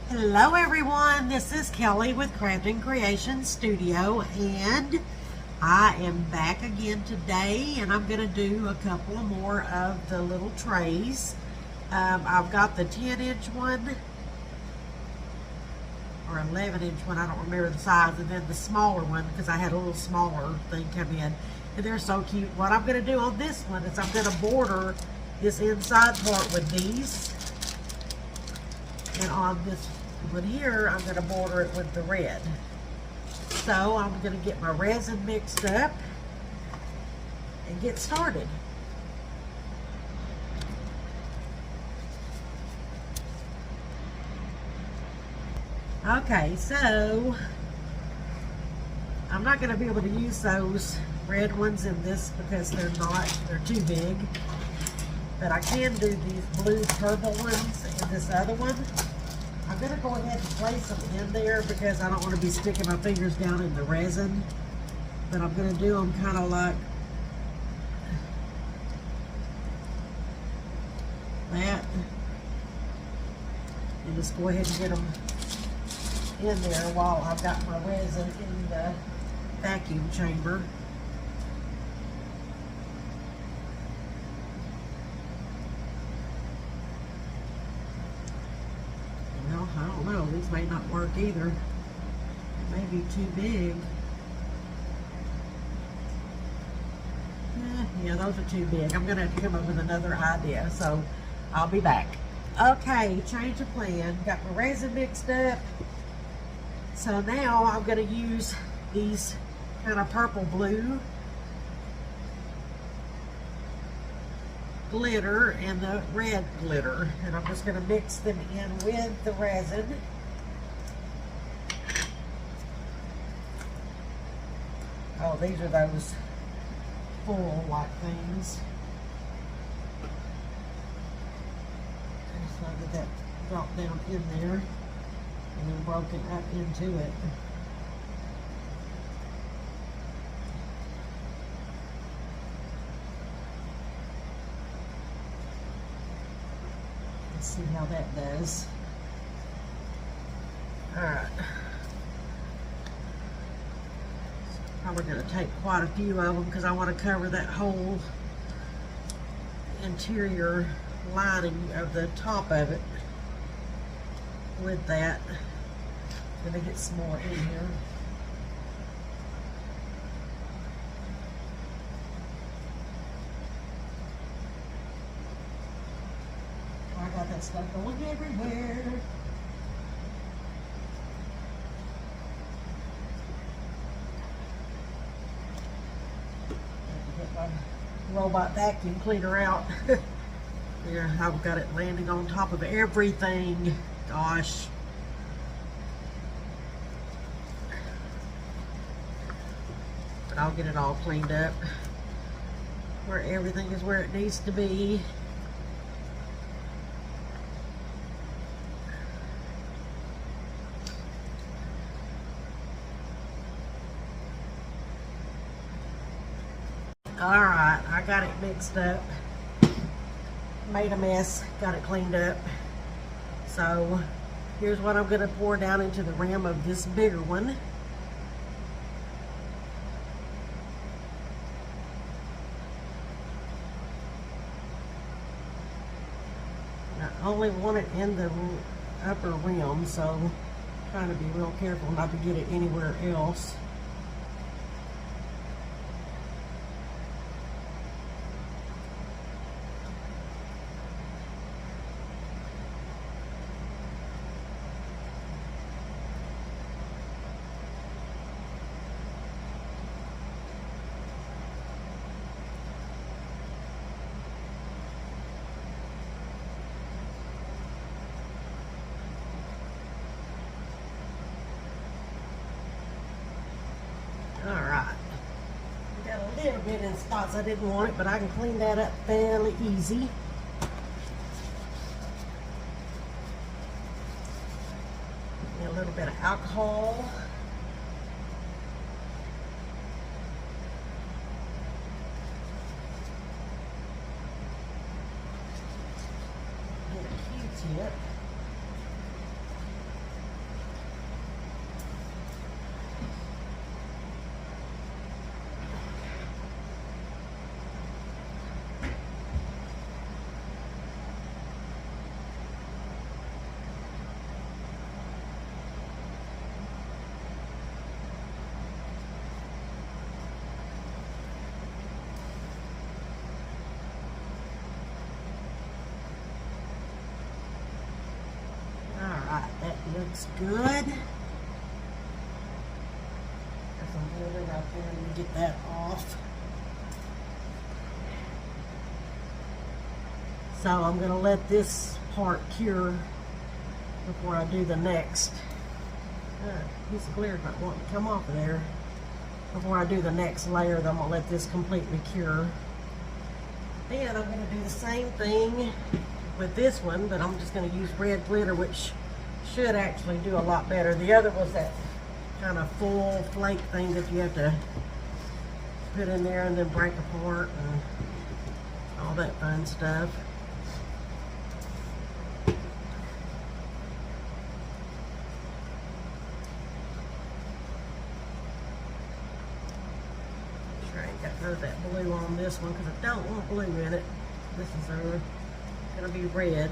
Hello everyone, this is Kelly with Crafting Creation Studio, and I am back again today, and I'm going to do a couple more of the little trays. I've got the 10-inch one, or 11-inch one, I don't remember the size, and then the smaller one, because I had a little smaller thing come in, and they're so cute. What I'm going to do on this one is I'm going to border this inside part with these. And on this one here, I'm going to border it with the red. So I'm going to get my resin mixed up and get started. Okay, so I'm not going to be able to use those red ones in this because they're too big. But I can do these blue purple ones in this other one. I'm going to go ahead and place them in there because I don't want to be sticking my fingers down in the resin. But I'm going to do them kind of like that. And just go ahead and get them in there while I've got my resin in the vacuum chamber. I don't know, these may not work either. They may be too big. Yeah, those are too big. I'm going to have to come up with another idea, so I'll be back. Okay, change of plan. Got my resin mixed up. So now I'm going to use these kind of purple blue glitter and the red glitter, and I'm just going to mix them in with the resin. Oh, these are those full like things. Just so that that dropped down in there and then broken up into it. See how that does. Alright. Probably going to take quite a few of them because I want to cover that whole interior lining of the top of it with that. I'm going to get some more in here. I got that stuff going everywhere. Get my robot vacuum cleaner out. Yeah, I've got it landing on top of everything. Gosh. But I'll get it all cleaned up where everything is where it needs to be. Alright, I got it mixed up, made a mess, got it cleaned up. So here's what I'm going to pour down into the rim of this bigger one. I only want it in the upper rim, so I'm trying to be real careful not to get it anywhere else. Alright, got a little bit in spots I didn't want it, but I can clean that up fairly easy. A little bit of alcohol. Get a Q-tip. looks good. There's some glitter right there. Let me get that off. So I'm going to let this part cure before I do the next. Piece of glitter not wanting to come off of there. Before I do the next layer, I'm going to let this completely cure. Then I'm going to do the same thing with this one, but I'm just going to use red glitter, which should actually do a lot better. The other was that kind of full flake thing that you have to put in there and then break apart and all that fun stuff. None of that blue on this one because I don't want blue in it. This is going to be red.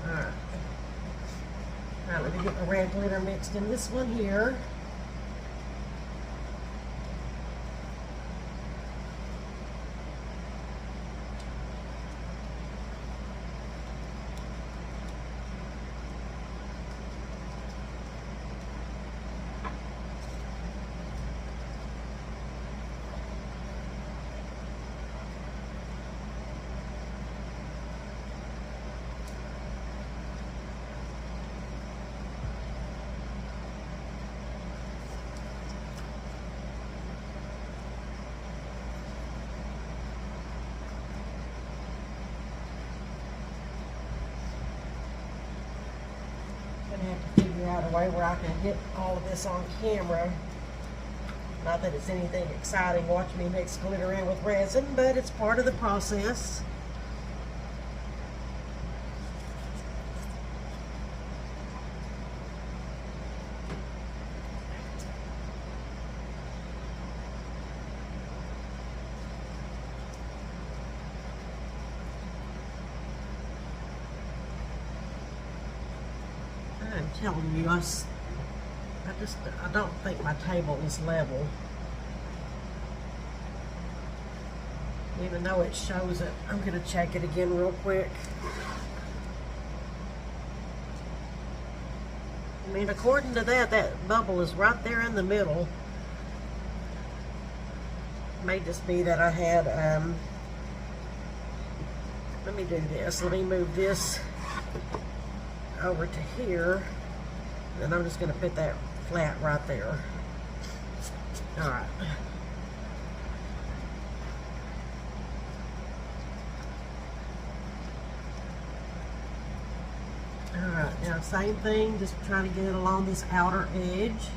Alright. Alright, let me get the red glitter mixed in this one here. Have to figure out a way where I can get all of this on camera. Not that it's anything exciting watching me mix glitter in with resin, but it's part of the process. I'm telling you, I don't think my table is level. Even though it shows it, I'm going to check it again real quick. I mean, according to that bubble is right there in the middle. It may just be that I had, let me do this. Let me move this over to here, and I'm just going to put that flat right there. Alright. Alright, now same thing, just trying to get it along this outer edge.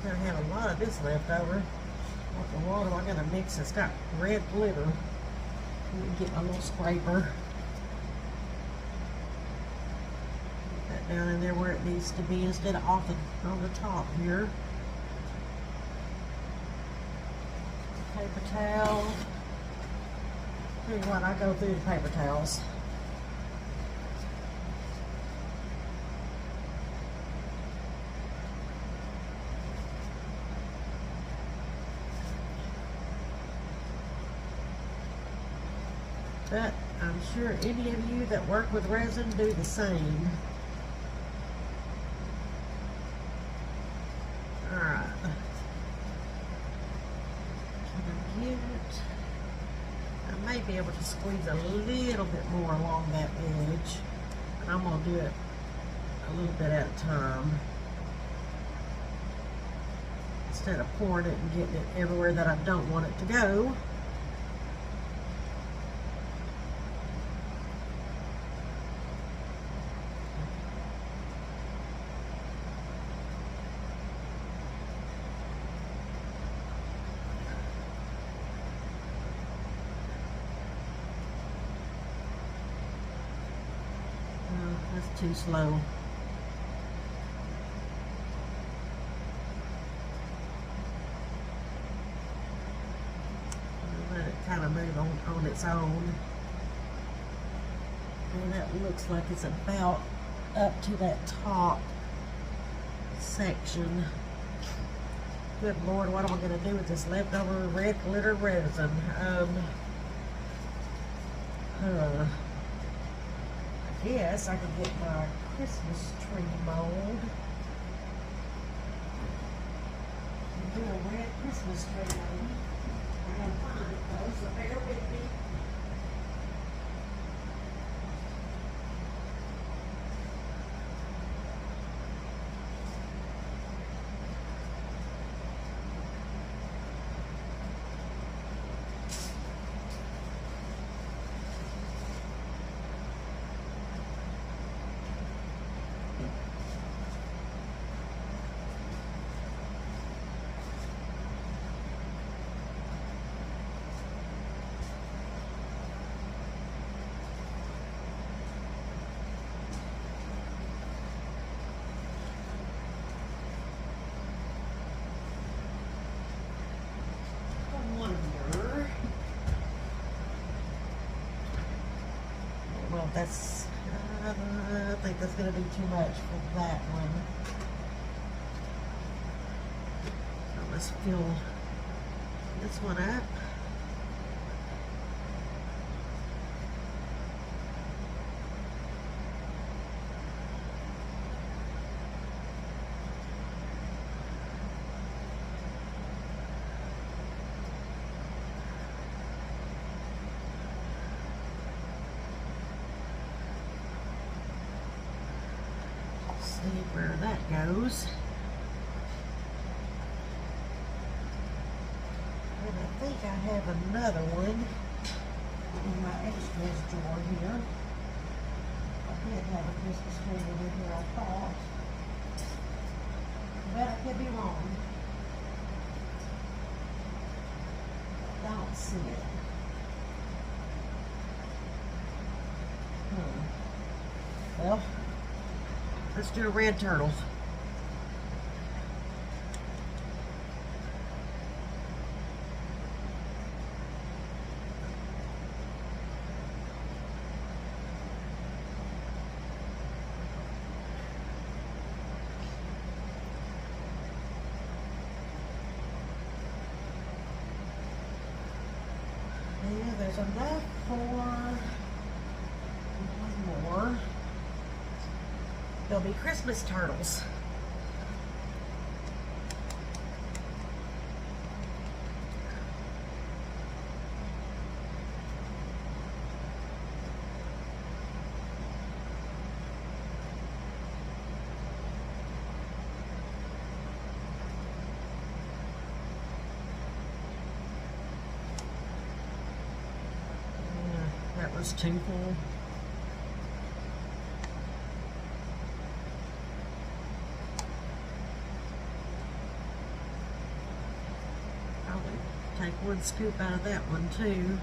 I have a lot of this left over. What the water I'm gonna mix? It's got red glitter. Let me get my little scraper. Put that down in there where it needs to be instead of off on the top here. Paper towel. Tell you what, I go through the paper towels. But I'm sure any of you that work with resin do the same. Alright. Can I get it? I may be able to squeeze a little bit more along that edge. And I'm going to do it a little bit at a time. Instead of pouring it and getting it everywhere that I don't want it to go. too slow. Let it kind of move on its own. And that looks like it's about up to that top section. Good Lord, what am I going to do with this leftover red glitter resin? I guess I could get my Christmas tree mold and do a red Christmas tree mold. I gotta find it though, so bear with me. Well, that's, I think that's going to be too much for that one. So let's fill this one up. See where that goes. And I think I have another one in my extras drawer here. I did have a Christmas tree in here, I thought. But I could be wrong. I don't see it. Well, let's do a red turtle. Yeah, there's enough for one more. There'll be Christmas turtles. That was too full. Take one scoop out of that one too.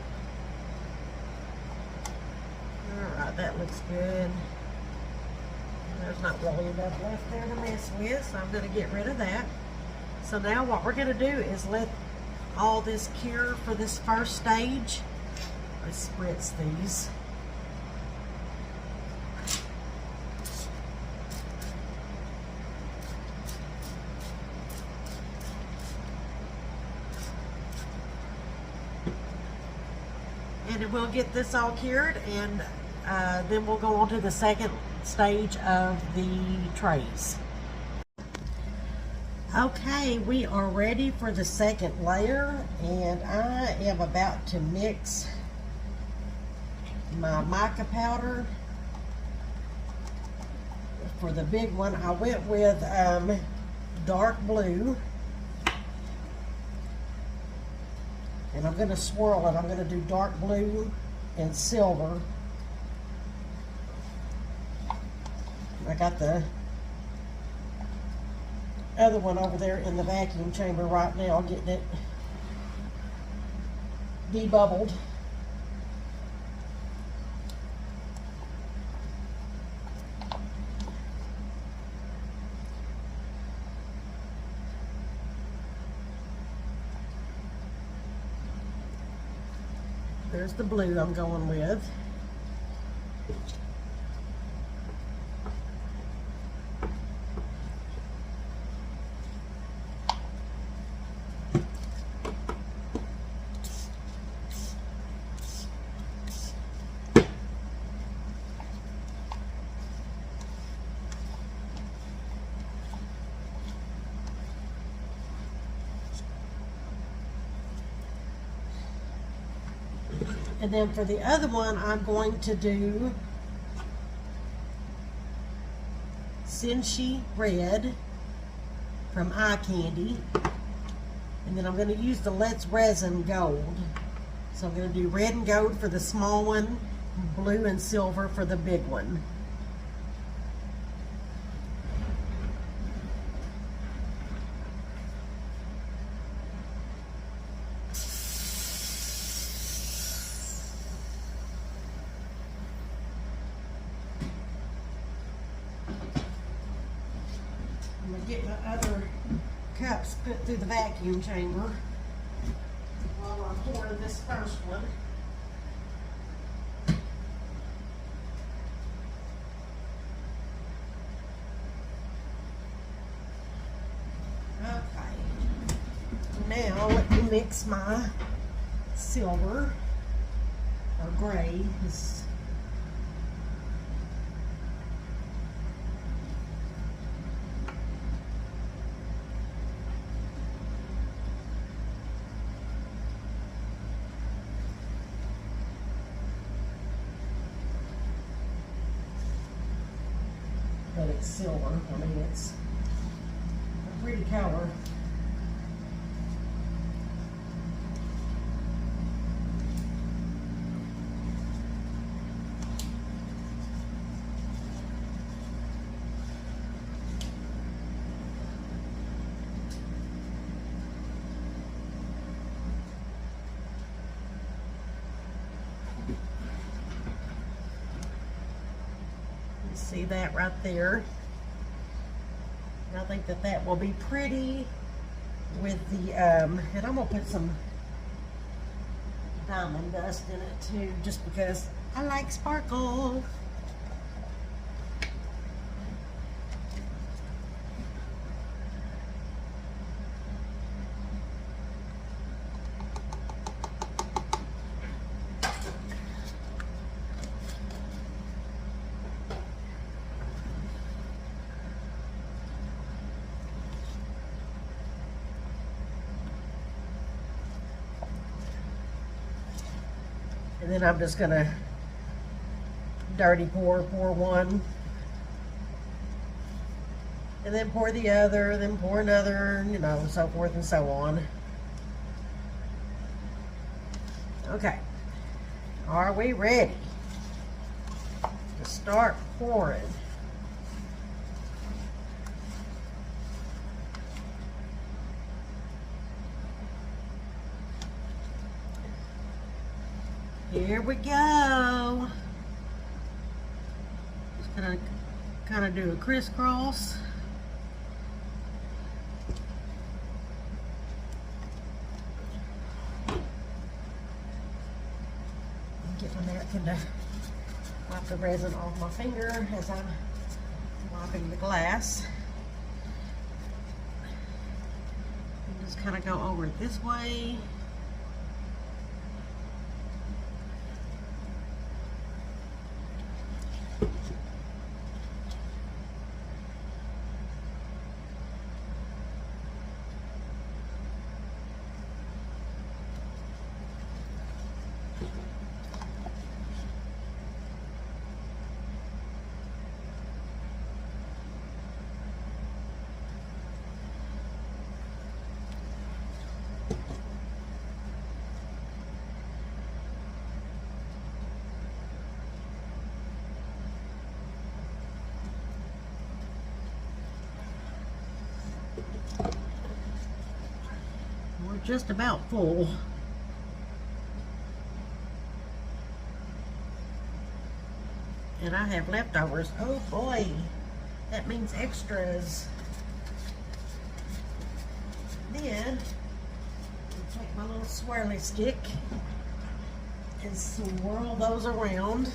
Alright, that looks good. There's not really enough left there to mess with, so I'm going to get rid of that. So now what we're going to do is let all this cure for this first stage. Let's spritz these. And we'll get this all cured, and then we'll go on to the second stage of the trays. Okay, we are ready for the second layer, and I am about to mix my mica powder. For the big one, I went with dark blue. And I'm going to swirl it. I'm going to do dark blue and silver. I got the other one over there in the vacuum chamber right now, getting it debubbled. There's the blue I'm going with. And then for the other one, I'm going to do Cincy Red from Eye Candy. And then I'm going to use the Let's Resin Gold. So I'm going to do red and gold for the small one, blue and silver for the big one. I'm going to get my other cups put through the vacuum chamber while I'm pouring this first one. Okay. Now let me mix my silver or gray. But it's silver. I mean, it's a pretty color. See that right there? And I think that that will be pretty with the, and I'm going to put some diamond dust in it too, just because I like sparkle. And then I'm just gonna dirty pour one, and then pour the other, then pour another, you know, so forth and so on. Okay, are we ready to start pouring? Here we go. Just gonna kind of do a crisscross. Get my napkin to wipe the resin off my finger as I'm wiping the glass. And just kind of go over it this way. We're just about full. And I have leftovers. Oh boy, that means extras. Then, I'll take my little swirly stick and swirl those around.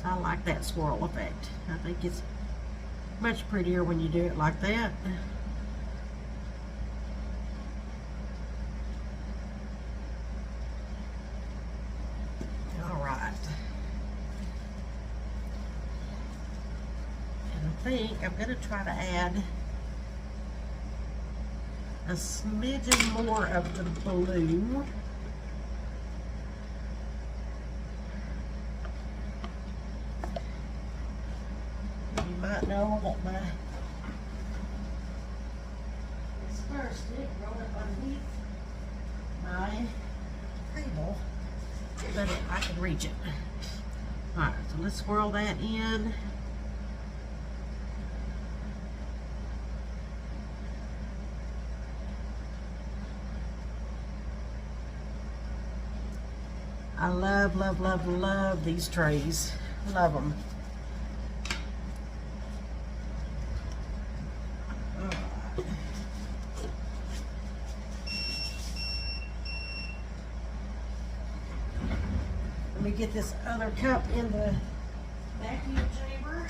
So I like that swirl effect. I think it's much prettier when you do it like that. All right. And I think I'm going to try to add a smidgen more of the blue. You might know that my square stick rolled up underneath my table, but I can reach it. Alright, so let's swirl that in. I love, love, love, love these trays. Love them. Let me get this other cup in the vacuum chamber.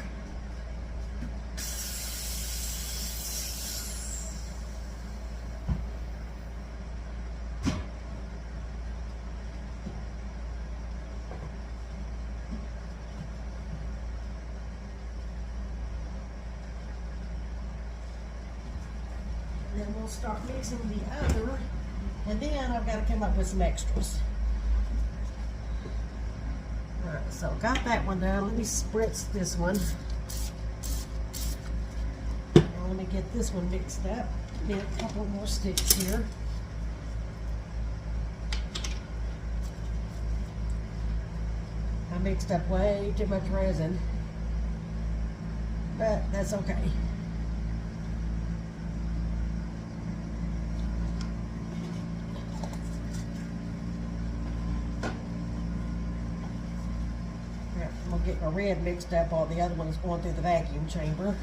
And then we'll start mixing the other, and then I've got to come up with some extras. Alright, so got that one done. Let me spritz this one. Now let me get this one mixed up. Get a couple more sticks here. I mixed up way too much resin, but that's okay. I'm going to get my red mixed up while the other one is going through the vacuum chamber.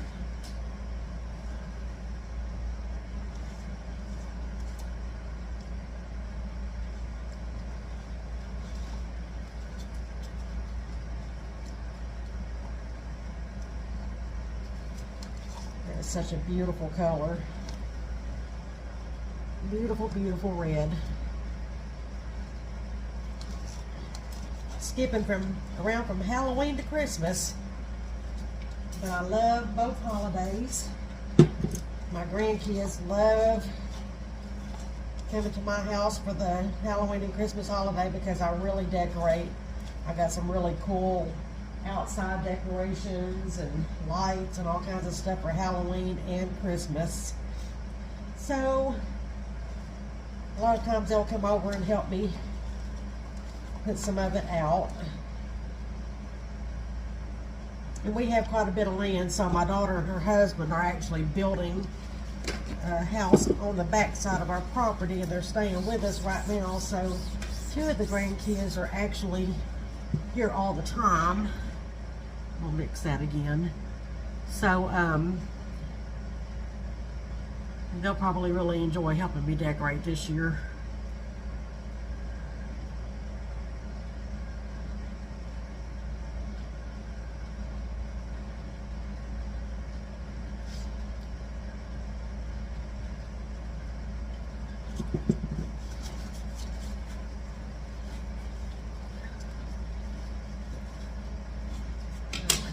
It's such a beautiful color. Beautiful, beautiful red. Skipping around from Halloween to Christmas, but I love both holidays. My grandkids love coming to my house for the Halloween and Christmas holiday because I really decorate. I got some really cool outside decorations and lights and all kinds of stuff for Halloween and Christmas. So a lot of times they'll come over and help me put some of it out. And we have quite a bit of land, so my daughter and her husband are actually building a house on the back side of our property, and they're staying with us right now. So two of the grandkids are actually here all the time. We'll mix that again. So they'll probably really enjoy helping me decorate this year.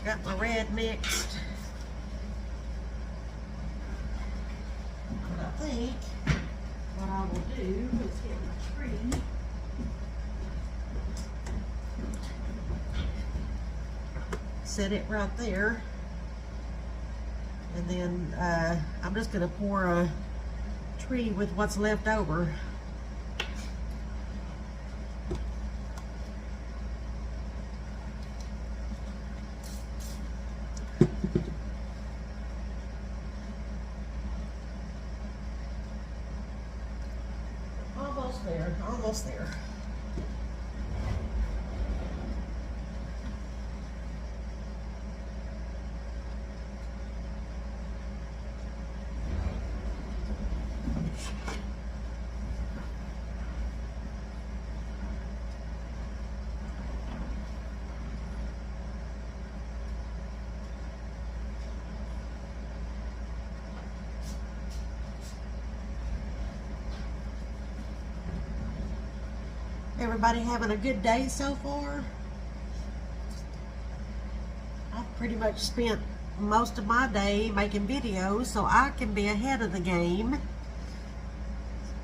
Got my red mixed. But I think what I will do is get my tree. Set it right there. And then I'm just going to pour a tree with what's left over. Almost there. everybody having a good day so far. I've pretty much spent most of my day making videos so I can be ahead of the game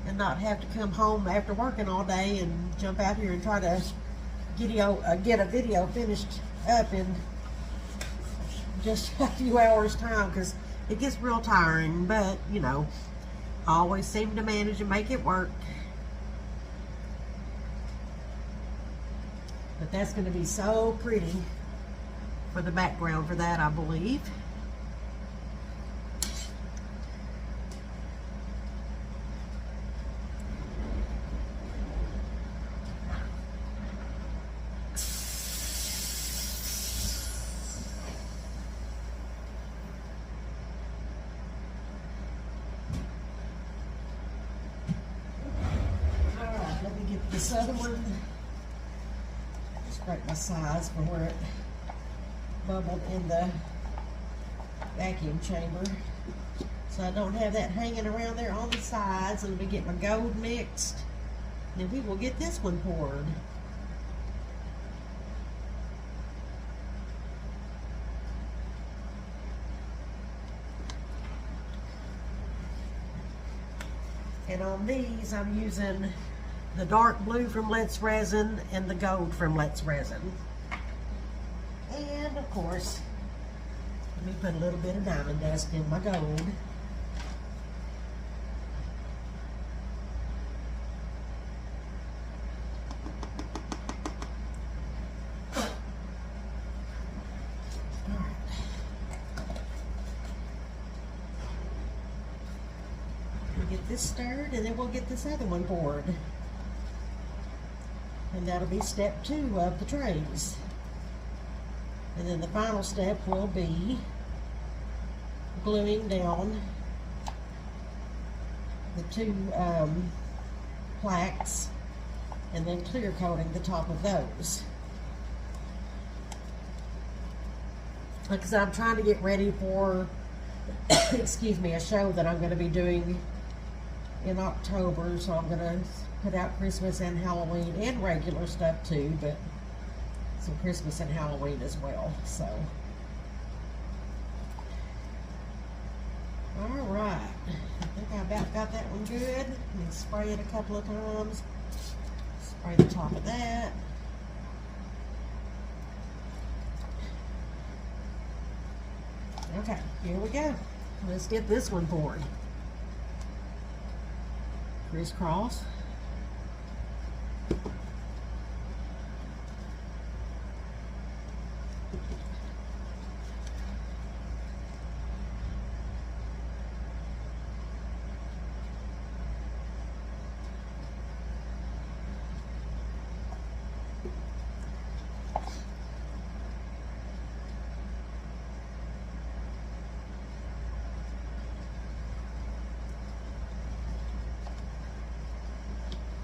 and not have to come home after working all day and jump out here and try to get a video finished up in just a few hours time, because it gets real tiring. But you know, I always seem to manage and make it work. But that's going to be so pretty for the background for that, I believe. Alright, let me get this other one. Scrape my sides for where it bubbled in the vacuum chamber, so I don't have that hanging around there on the sides. And let me get my gold mixed, and then we will get this one poured. And on these, I'm using the dark blue from Let's Resin and the gold from Let's Resin. And of course, let me put a little bit of diamond dust in my gold. Get this stirred, and then we'll get this other one poured. And that'll be step 2 of the trays. And then the final step will be gluing down the 2 plaques and then clear coating the top of those. Because I'm trying to get ready for, excuse me, a show that I'm going to be doing in October. So I'm going to put out Christmas and Halloween and regular stuff too, but some Christmas and Halloween as well. So, all right, I think I about got that one good. Let me spray it a couple of times. Spray the top of that. Okay, here we go. Let's get this one poured. Crisscross.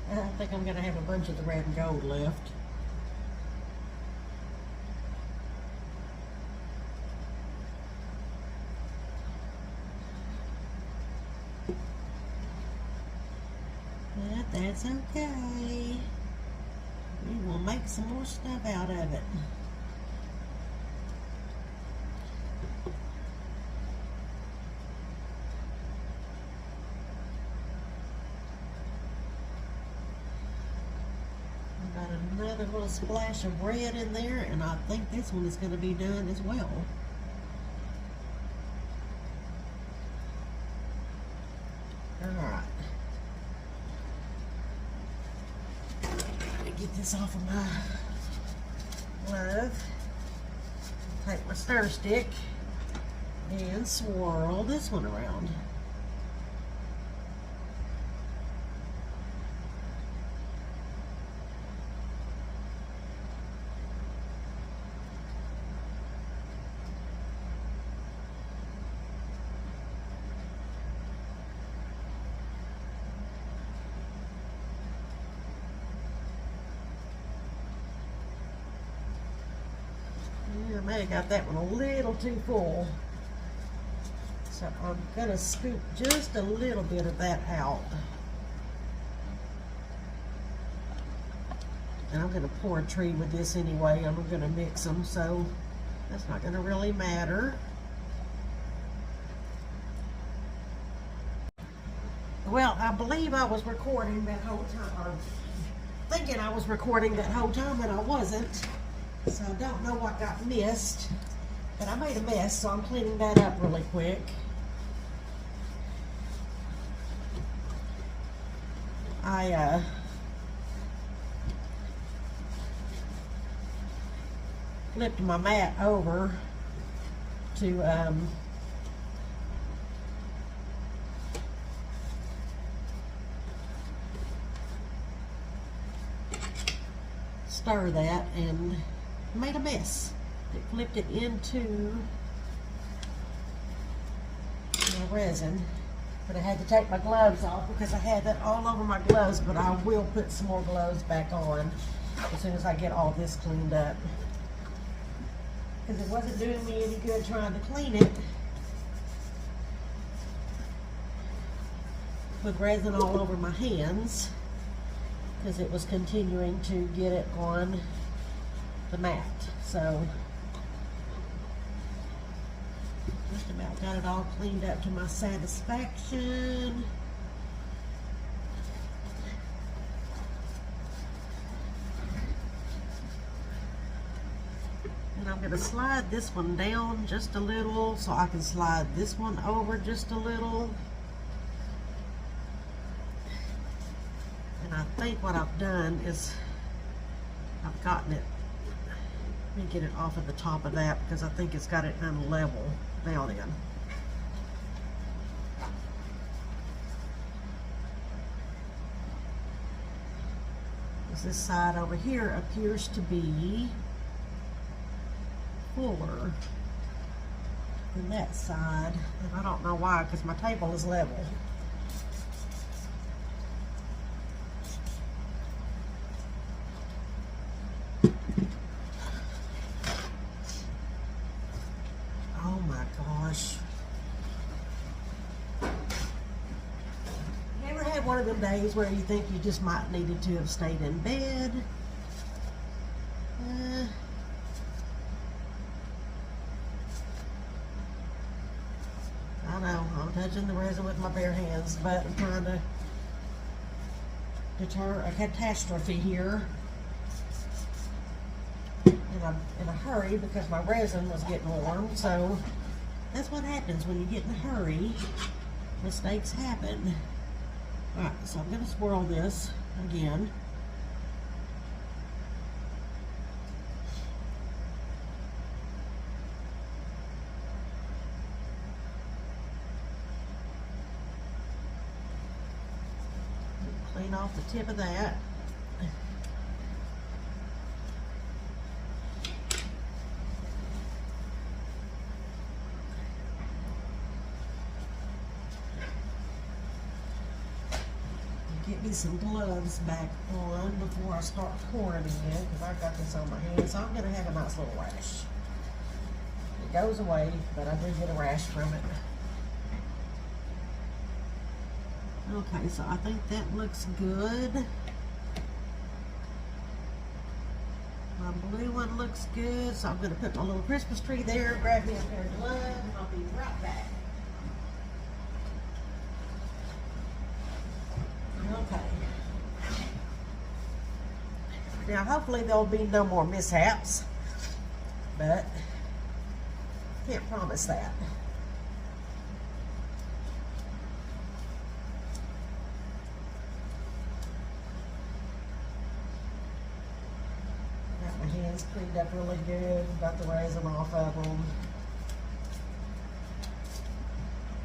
I think I'm going to have a bunch of the red and gold left. But that's okay. We will make some more stuff out of it. Another little splash of red in there, and I think this one is going to be done as well. Alright. Let me get this off of my glove. Take my stir stick and swirl this one around. I may have got that one a little too full, so I'm going to scoop just a little bit of that out. And I'm going to pour a tree with this anyway. I'm going to mix them, so that's not going to really matter. Well, I believe I was recording that whole time, or thinking I was recording that whole time, and I wasn't. So I don't know what got missed, but I made a mess, so I'm cleaning that up really quick. I flipped my mat over to stir that and made a mess. It flipped it into my resin, but I had to take my gloves off because I had that all over my gloves, but I will put some more gloves back on as soon as I get all this cleaned up, because it wasn't doing me any good trying to clean it with resin all over my hands, because it was continuing to get it on the mat. So just about got it all cleaned up to my satisfaction. And I'm going to slide this one down just a little so I can slide this one over just a little. And I think what I've done is I've gotten it, let me get it off of the top of that because I think it's got it unlevel down in. This side over here appears to be fuller than that side, and I don't know why, because my table is level. Oh my gosh. You ever had one of them days where you think you just might needed to have stayed in bed? I know, I'm touching the resin with my bare hands, but I'm trying to deter a catastrophe here. And I'm in a hurry because my resin was getting warm, so that's what happens when you get in a hurry. Mistakes happen. Alright, so I'm going to swirl this again. Clean off the tip of that. Get me some gloves back on before I start pouring again, because I've got this on my hands, so I'm going to have a nice little rash. It goes away, but I do get a rash from it. Okay, so I think that looks good. My blue one looks good, so I'm going to put my little Christmas tree there, grab me a pair of gloves, and I'll be right back. Okay. Now, hopefully there'll be no more mishaps, but can't promise that. Got my hands cleaned up really good, got the resin off of them.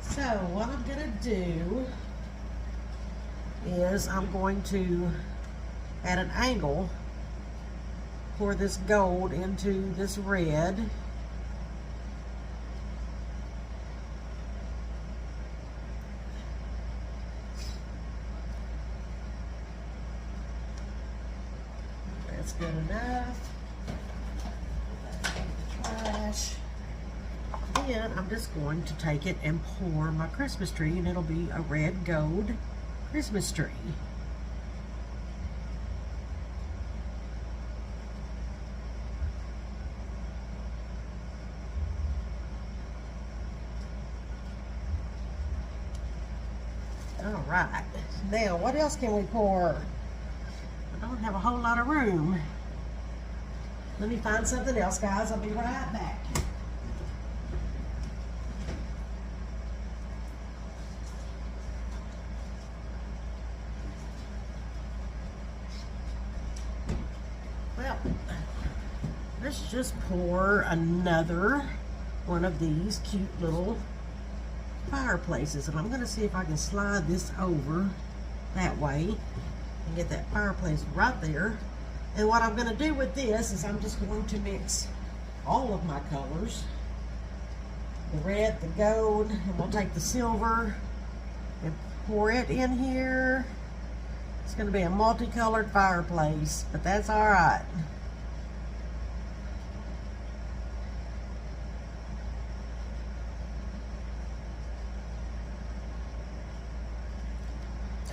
So, what I'm going to do is I'm going to, at an angle, pour this gold into this red. That's good enough. Trash. Then I'm just going to take it and pour my Christmas tree, and it'll be a red gold Christmas tree. All right, now what else can we pour? I don't have a whole lot of room. Let me find something else, guys. I'll be right back. Well, let's just pour another one of these cute little fireplaces, and I'm going to see if I can slide this over that way and get that fireplace right there. And what I'm going to do with this is I'm just going to mix all of my colors, the red, the gold, and we'll take the silver and pour it in here. It's going to be a multicolored fireplace, but that's all right.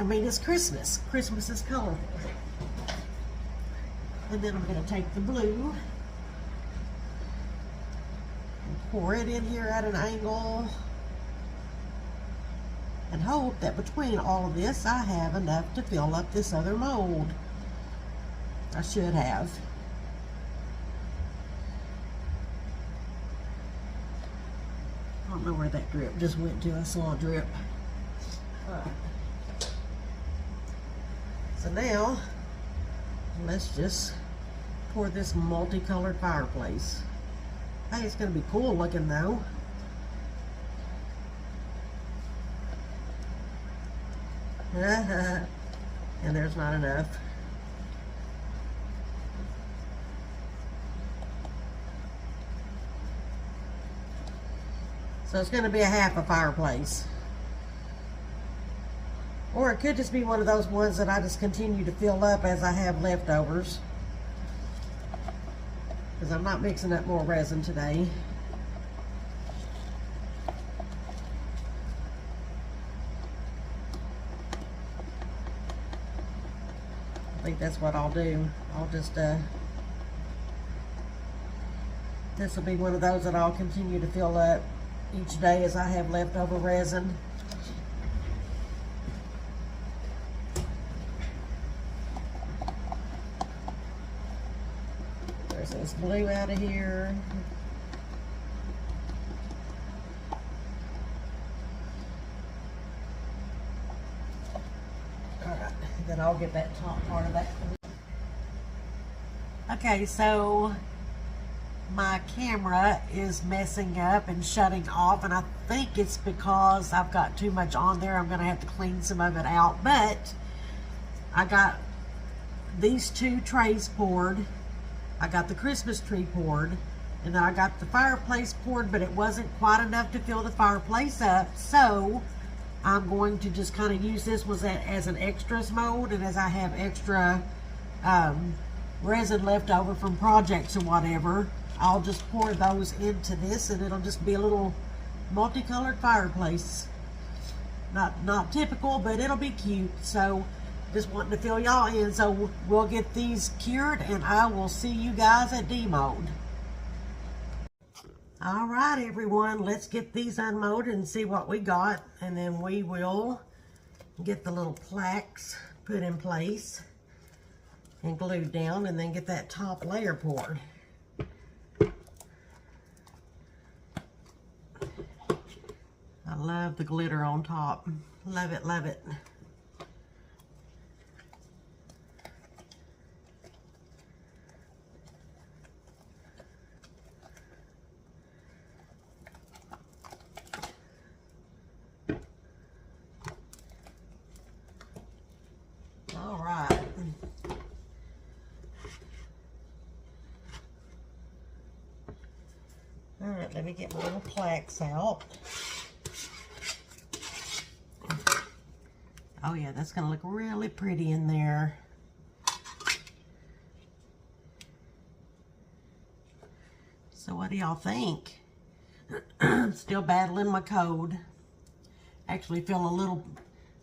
I mean, it's Christmas. Christmas is colorful. And then I'm going to take the blue and pour it in here at an angle and hope that between all of this I have enough to fill up this other mold. I should have. I don't know where that drip just went to. I saw a drip. All right. So now, let's just pour this multicolored fireplace. Hey, it's going to be cool looking though. And there's not enough. So it's going to be a half a fireplace. Or it could just be one of those ones that I just continue to fill up as I have leftovers. Because I'm not mixing up more resin today. I think that's what I'll do. I'll just, this will be one of those that I'll continue to fill up each day as I have leftover resin. There's this blue out of here. Alright, then I'll get that top part of that. Okay, so my camera is messing up and shutting off, and I think it's because I've got too much on there. I'm going to have to clean some of it out, but I got these two trays poured. I got the Christmas tree poured, and then I got the fireplace poured, but it wasn't quite enough to fill the fireplace up, so I'm going to just kind of use this as an extras mold, and as I have extra resin left over from projects or whatever, I'll just pour those into this, and it'll just be a little multicolored fireplace. Not typical, but it'll be cute. So just wanting to fill y'all in. So we'll get these cured, and I will see you guys at demold. All right, everyone, let's get these unmolded and see what we got, and then we will get the little plaques put in place and glued down, and then get that top layer poured. I love the glitter on top. Love it, love it. All right. All right, let me get my little plaques out. Oh yeah, that's gonna look really pretty in there. So what do y'all think? I'm still battling my cold. Actually feeling a little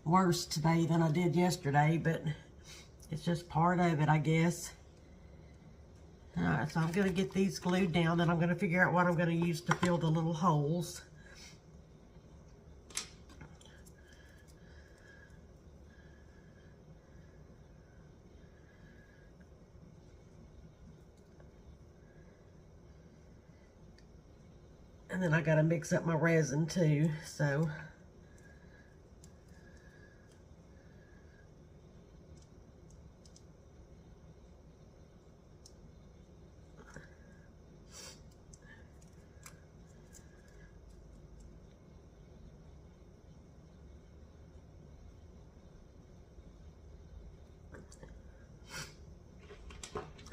worse today than I did yesterday, but it's just part of it, I guess. All right, so I'm gonna get these glued down, and I'm gonna figure out what I'm gonna use to fill the little holes. And then I gotta mix up my resin too, so.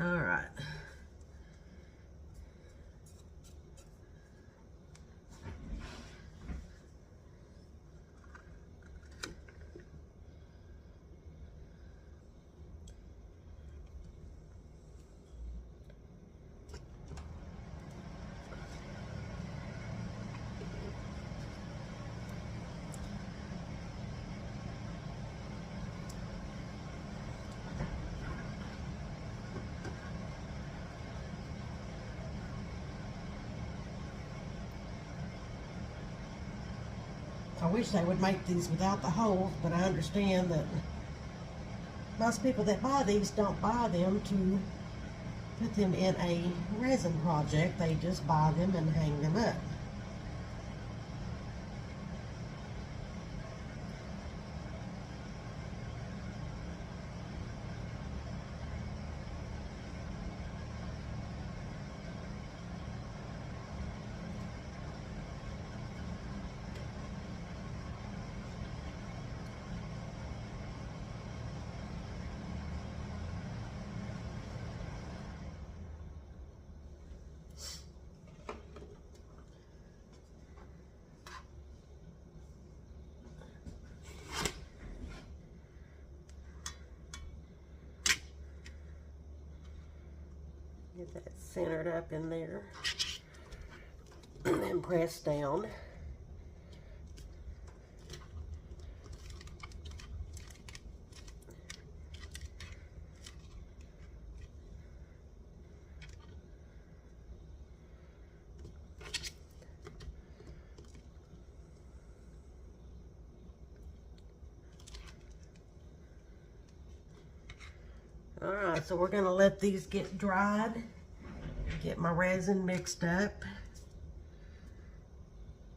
All right. I wish they would make these without the holes, but I understand that most people that buy these don't buy them to put them in a resin project. They just buy them and hang them up. Get that centered up in there and then press down. All right, so we're gonna let these get dried, get my resin mixed up,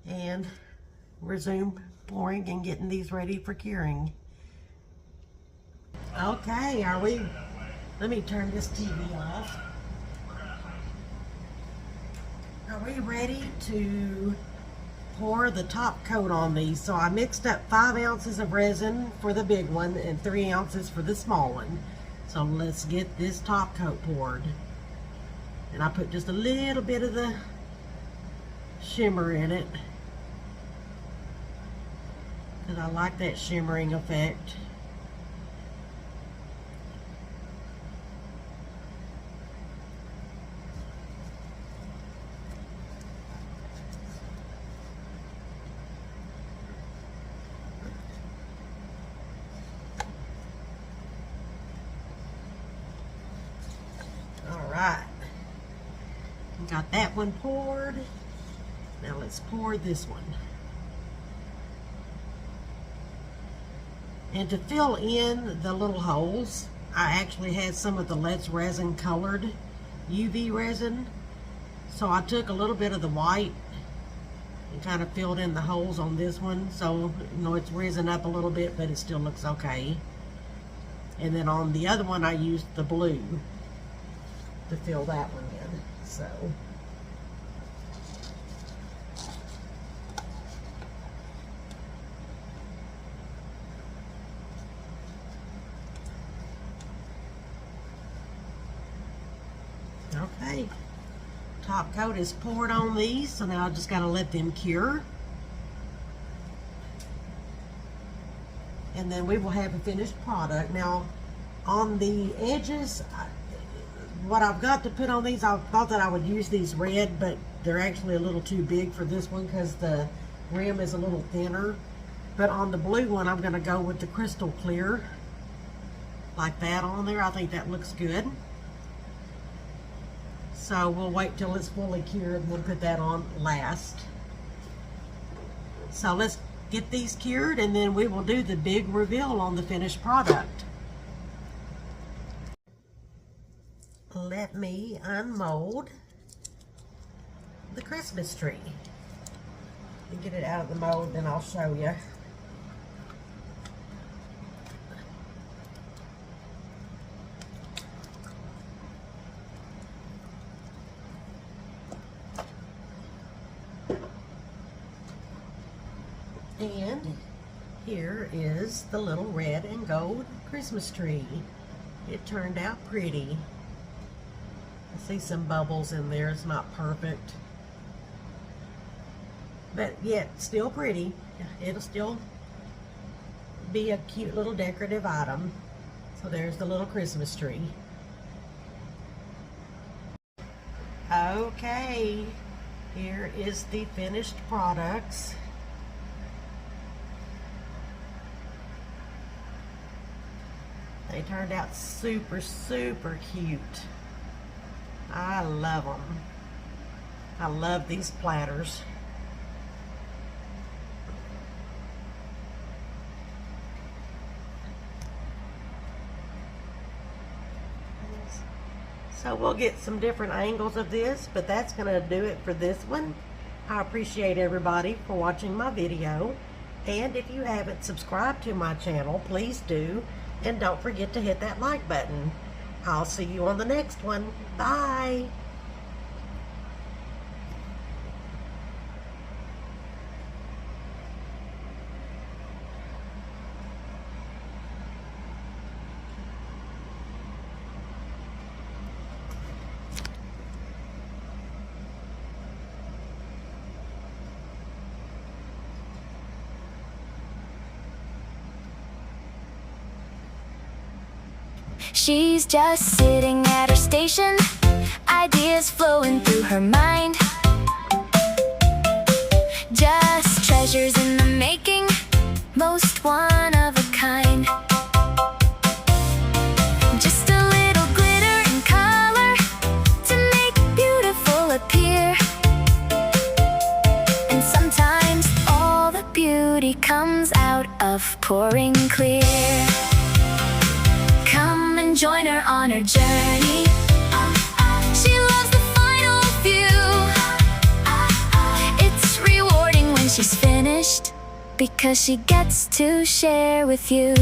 and resume pouring and getting these ready for curing. Okay, let me turn this TV off. Are we ready to pour the top coat on these? So I mixed up 5 ounces of resin for the big one and 3 ounces for the small one. So let's get this top coat poured. And I put just a little bit of the shimmer in it, because I like that shimmering effect. Got that one poured. Now let's pour this one. And to fill in the little holes, I actually had some of the Let's Resin colored UV resin. So I took a little bit of the white and kind of filled in the holes on this one. So, you know, it's risen up a little bit, but it still looks okay. And then on the other one, I used the blue to fill that one in. So okay, top coat is poured on these, so now I just got to let them cure, and then we will have a finished product. Now on the edges, what I've got to put on these, I thought that I would use these red, but they're actually a little too big for this one because the rim is a little thinner. But on the blue one, I'm going to go with the crystal clear, like that on there. I think that looks good. So we'll wait till it's fully cured and we'll put that on last. So let's get these cured and then we will do the big reveal on the finished product. Let me unmold the Christmas tree. Let me get it out of the mold, then I'll show you. And here is the little red and gold Christmas tree. It turned out pretty. I see some bubbles in there. It's not perfect, but yet still pretty. It'll still be a cute little decorative item. So there's the little Christmas tree. Okay, here is the finished products. They turned out super, super cute. I love them. I love these platters. So we'll get some different angles of this, but that's going to do it for this one. I appreciate everybody for watching my video. And if you haven't subscribed to my channel, please do. And don't forget to hit that like button. I'll see you on the next one. Bye. She's just sitting at her station, ideas flowing through her mind. Just treasures in the making, most one of a kind. Just a little glitter and color to make beautiful appear. And sometimes all the beauty comes out of pouring clear. Come and join her on her journey. She loves the final view. It's rewarding when she's finished, because she gets to share with you.